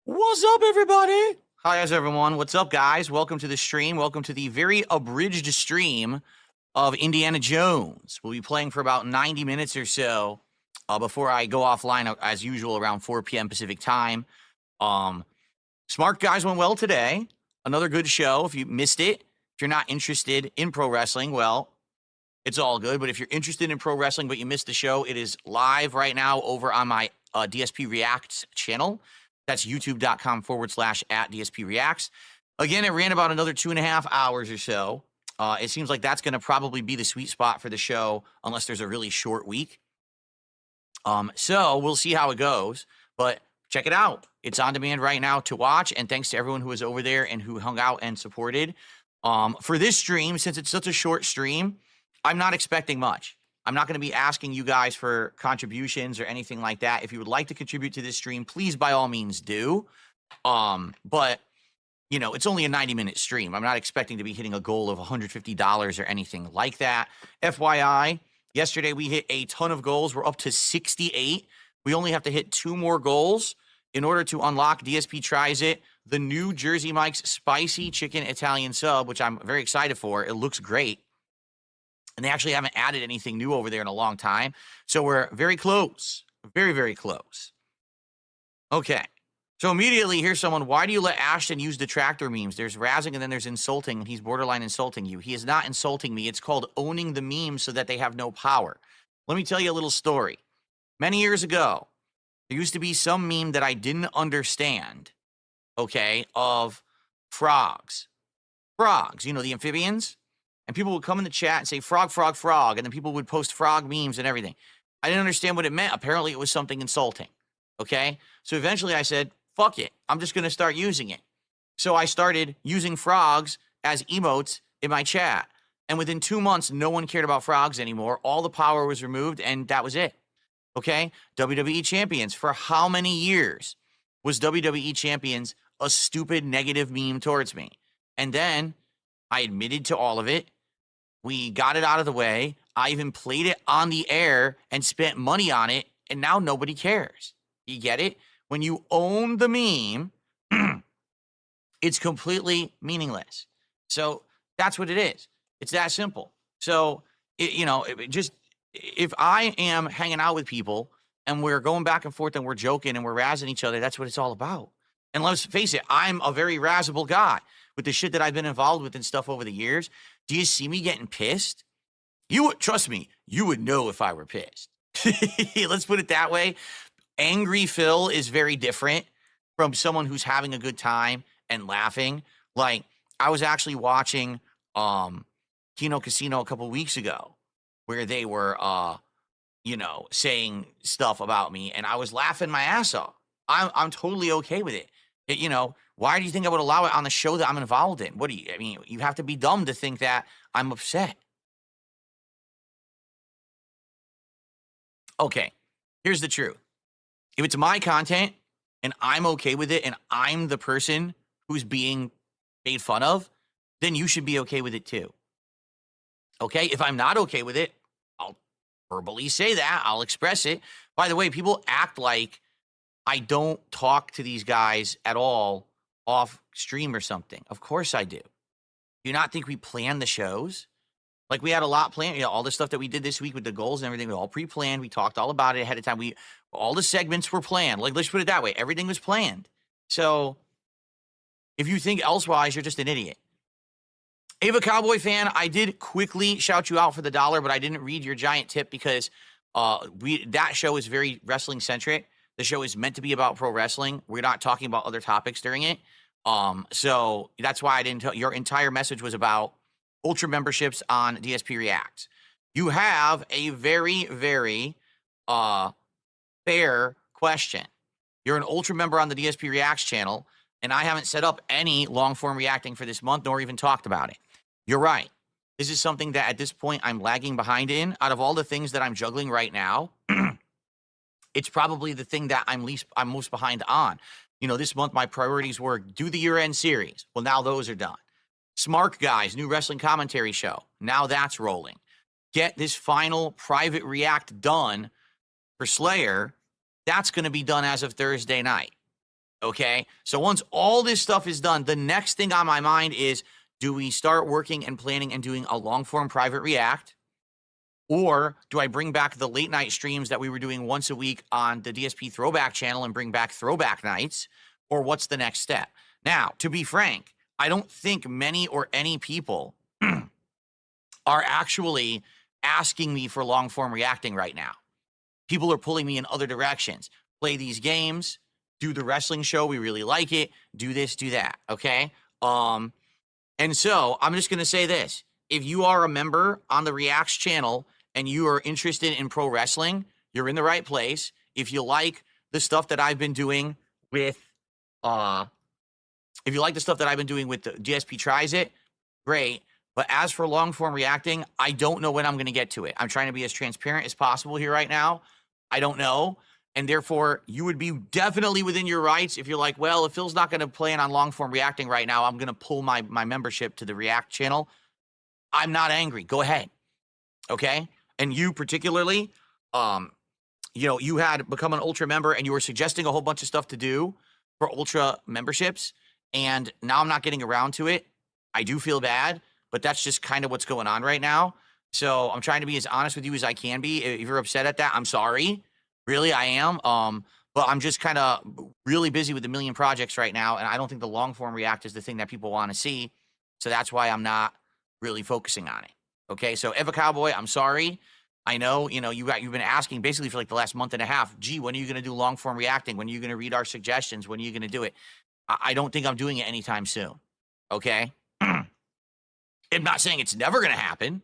What's up, everybody? How's everyone? What's up, guys? Welcome to the stream. Welcome to the very abridged stream of Indiana Jones. We'll be playing for about 90 minutes or so before I go offline, as usual, around 4 p.m. Pacific time. Smark guys went well today. Another good show. If you missed it, if you're not interested in pro wrestling, well, it's all good. But if you're interested in pro wrestling but you missed the show, it is live right now over on my DSP Reacts channel. That's youtube.com/@DSP Reacts. Again, it ran about another 2.5 hours or so. It seems like that's going to probably be the sweet spot for the show, unless there's a really short week. So we'll see how it goes. But check it out. It's on demand right now to watch. And thanks to everyone who was over there and who hung out and supported. For this stream, since it's such a short stream, I'm not expecting much. I'm not going to be asking you guys for contributions or anything like that. If you would like to contribute to this stream, please, by all means, do. But, you know, it's only a 90-minute stream. I'm not expecting to be hitting a goal of $150 or anything like that. FYI, yesterday we hit a ton of goals. We're up to 68. We only have to hit 2 more goals in order to unlock DSP Tries It, the new Jersey Mike's Spicy Chicken Italian Sub, which I'm very excited for. It looks great. And they actually haven't added anything new over there in a long time. So we're very close. Very, very close. Okay. So immediately here's someone. Why do you let Ashton use detractor memes? There's razzing and then there's insulting. And he's borderline insulting you. He is not insulting me. It's called owning the memes so that they have no power. Let me tell you a little story. Many years ago, there used to be some meme that I didn't understand, okay, of frogs. Frogs, you know, the amphibians? And people would come in the chat and say, frog, frog, frog. And then people would post frog memes and everything. I didn't understand what it meant. Apparently, it was something insulting. Okay? So eventually I said, fuck it. I'm just going to start using it. So I started using frogs as emotes in my chat. And within 2 months, no one cared about frogs anymore. All the power was removed, and that was it. Okay? WWE Champions. For how many years was WWE Champions a stupid negative meme towards me? And then I admitted to all of it. We got it out of the way. I even played it on the air and spent money on it, and now nobody cares. You get it? When you own the meme, it's completely meaningless. So that's what it is. It's that simple. So, if I am hanging out with people and we're going back and forth and we're joking and we're razzing each other, that's what it's all about. And let's face it, I'm a very razzable guy with the shit that I've been involved with and stuff over the years. Do you see me getting pissed? You would, trust me, you would know if I were pissed. Let's put it that way. Angry Phil is very different from someone who's having a good time and laughing. Like, I was actually watching Kino Casino a couple weeks ago where they were, saying stuff about me, and I was laughing my ass off. I'm totally okay with it. Why do you think I would allow it on the show that I'm involved in? You have to be dumb to think that I'm upset. Okay, here's the truth. If it's my content and I'm okay with it and I'm the person who's being made fun of, then you should be okay with it too. Okay, if I'm not okay with it, I'll verbally say that. I'll express it. By the way, people act like I don't talk to these guys at all off stream or something. Of course I do. Do you not think we plan the shows? Like, we had a lot planned, all the stuff that we did this week with the goals and everything was all pre-planned. We talked all about it ahead of time. All the segments were planned. Like, let's put it that way. Everything was planned. So if you think elsewise, you're just an idiot. Ava Cowboy fan, I did quickly shout you out for the $1, but I didn't read your giant tip because that show is very wrestling centric. The show is meant to be about pro wrestling. We're not talking about other topics during it. So that's why I didn't tell. Your entire message was about Ultra memberships on DSP Reacts. You have a very, very fair question. You're an Ultra member on the DSP Reacts channel, and I haven't set up any long-form reacting for this month, nor even talked about it. You're right. This is something that at this point I'm lagging behind in. Out of all the things that I'm juggling right now, it's probably the thing that I'm most behind on. This month my priorities were do the year-end series. Well, now those are done. Smark guys, new wrestling commentary show. Now that's rolling. Get this final private react done for Slayer. That's going to be done as of Thursday night. Okay. So once all this stuff is done, the next thing on my mind is, do we start working and planning and doing a long form private react? Or do I bring back the late night streams that we were doing once a week on the DSP throwback channel and bring back throwback nights? Or what's the next step? Now, to be frank, I don't think many or any people are actually asking me for long form reacting right now. People are pulling me in other directions. Play these games, do the wrestling show. We really like it. Do this, do that. Okay. And so I'm just going to say this. If you are a member on the Reacts channel and you are interested in pro wrestling, you're in the right place. If you like the stuff that I've been doing with, the DSP Tries It, great. But as for long form reacting, I don't know when I'm going to get to it. I'm trying to be as transparent as possible here right now. I don't know. And therefore, you would be definitely within your rights if you're like, well, if Phil's not going to plan on long form reacting right now, I'm going to pull my membership to the React channel. I'm not angry. Go ahead. Okay. And you particularly, you had become an Ultra member and you were suggesting a whole bunch of stuff to do for Ultra memberships. And now I'm not getting around to it. I do feel bad, but that's just kind of what's going on right now. So I'm trying to be as honest with you as I can be. If you're upset at that, I'm sorry. Really, I am. But I'm just kind of really busy with a million projects right now. And I don't think the long form react is the thing that people want to see. So that's why I'm not really focusing on it. Okay. So Eva Cowboy, I'm sorry. I know, you've been asking basically for like the last month and a half. Gee, when are you going to do long form reacting? When are you going to read our suggestions? When are you going to do it? I don't think I'm doing it anytime soon. Okay. I'm not saying it's never going to happen.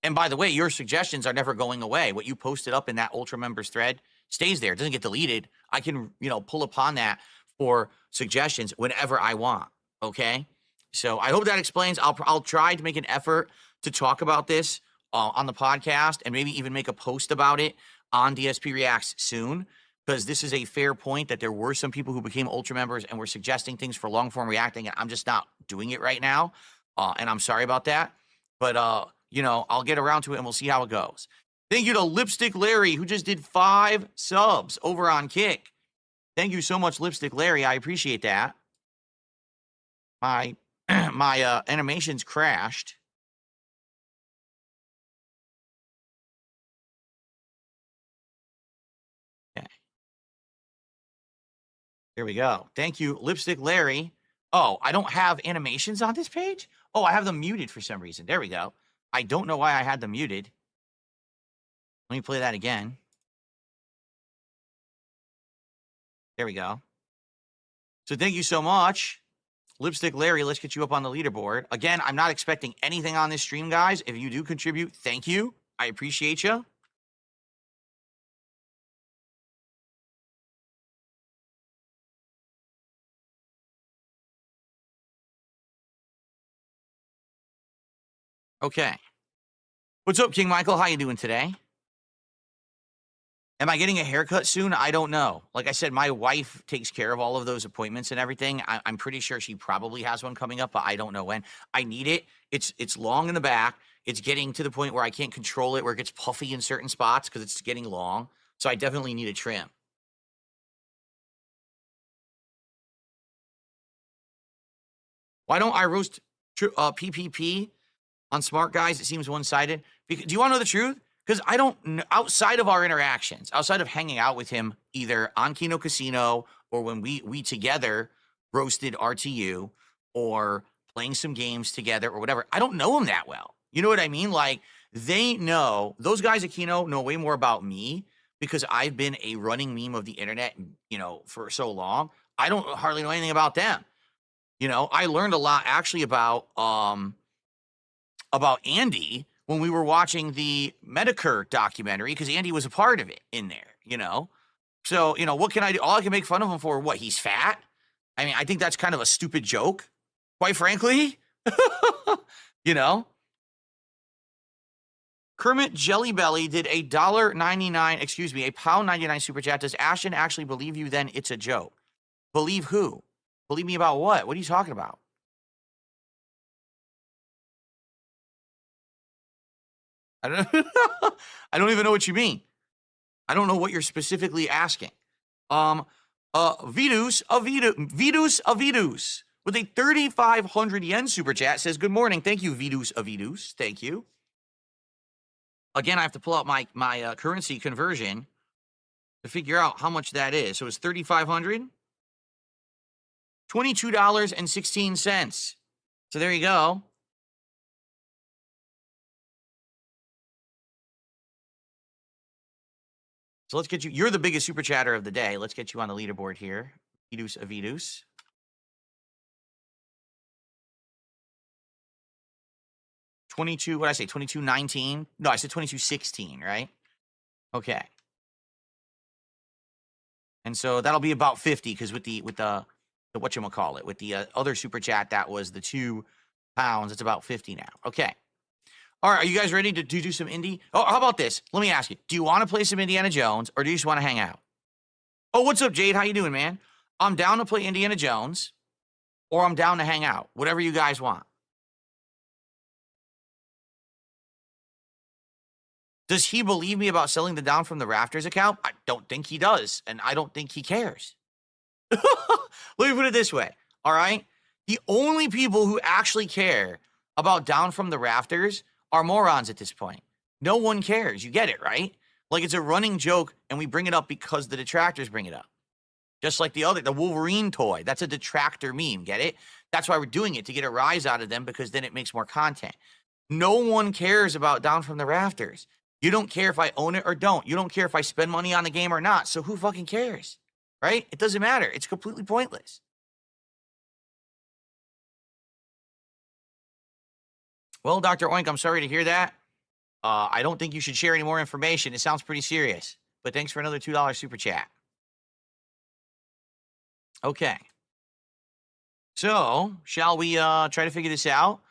And by the way, your suggestions are never going away. What you posted up in that Ultra members thread stays there. It doesn't get deleted. I can, pull upon that for suggestions whenever I want. Okay. So I hope that explains. I'll try to make an effort to talk about this on the podcast and maybe even make a post about it on DSP Reacts soon, because this is a fair point that there were some people who became Ultra members and were suggesting things for long form reacting, and I'm just not doing it right now. And I'm sorry about that. But, I'll get around to it and we'll see how it goes. Thank you to Lipstick Larry, who just did 5 subs over on Kick. Thank you so much, Lipstick Larry. I appreciate that. My animations crashed. Okay. Here we go. Thank you, Lipstick Larry. Oh, I don't have animations on this page? Oh, I have them muted for some reason. There we go. I don't know why I had them muted. Let me play that again. There we go. So thank you so much, Lipstick Larry. Let's get you up on the leaderboard. Again, I'm not expecting anything on this stream, guys. If you do contribute, thank you. I appreciate you. Okay. What's up, King Michael? How you doing today? Am I getting a haircut soon? I don't know. Like I said, my wife takes care of all of those appointments and everything. I'm pretty sure she probably has one coming up, but I don't know when. I need it. It's long in the back. It's getting to the point where I can't control it, where it gets puffy in certain spots because it's getting long. So I definitely need a trim. Why don't I roast PPP on Smark, guys? It seems one-sided. Do you want to know the truth? Because I don't, outside of our interactions, outside of hanging out with him either on Kino Casino or when we together roasted RTU or playing some games together or whatever, I don't know him that well. You know what I mean? Like, they know, those guys at Kino know way more about me because I've been a running meme of the internet, for so long. I don't hardly know anything about them. I learned a lot actually about Andy when we were watching the Medicare documentary, because Andy was a part of it in there, So, what can I do? All I can make fun of him for, what, he's fat? I mean, I think that's kind of a stupid joke, quite frankly. Kermit Jellybelly did a £1.99 super chat. Does Ashton actually believe you then it's a joke? Believe who? Believe me about what? What are you talking about? I don't even know what you mean. I don't know what you're specifically asking. Vidus Avidus with a 3,500 yen super chat says, good morning. Thank you, Vidus Avidus. Thank you. Again, I have to pull out my currency conversion to figure out how much that is. So it's 3,500, $22.16. So there you go. So let's get you. You're the biggest super chatter of the day. Let's get you on the leaderboard here. Vidus Avidus. 22, what did I say? 22.19? No, I said 22.16, right? Okay. And so that'll be about 50 because with the whatchamacallit, with the other super chat, that was the £2. It's about 50 now. Okay. All right, are you guys ready to do some indie? Oh, how about this? Let me ask you. Do you want to play some Indiana Jones or do you just want to hang out? Oh, what's up, Jade? How you doing, man? I'm down to play Indiana Jones or I'm down to hang out. Whatever you guys want. Does he believe me about selling the Down from the Rafters account? I don't think he does, and I don't think he cares. Let me put it this way, all right? The only people who actually care about Down from the Rafters are morons at this point. No one cares. You get it, right? Like, it's a running joke, and we bring it up because the detractors bring it up. Just like the Wolverine toy. That's a detractor meme, get it? That's why we're doing it, to get a rise out of them, because then it makes more content. No one cares about Down from the Rafters. You don't care if I own it or don't. You don't care if I spend money on the game or not. So who fucking cares, right? It doesn't matter. It's completely pointless. Well, Dr. Oink, I'm sorry to hear that. I don't think you should share any more information. It sounds pretty serious. But thanks for another $2 super chat. Okay. So, shall we try to figure this out?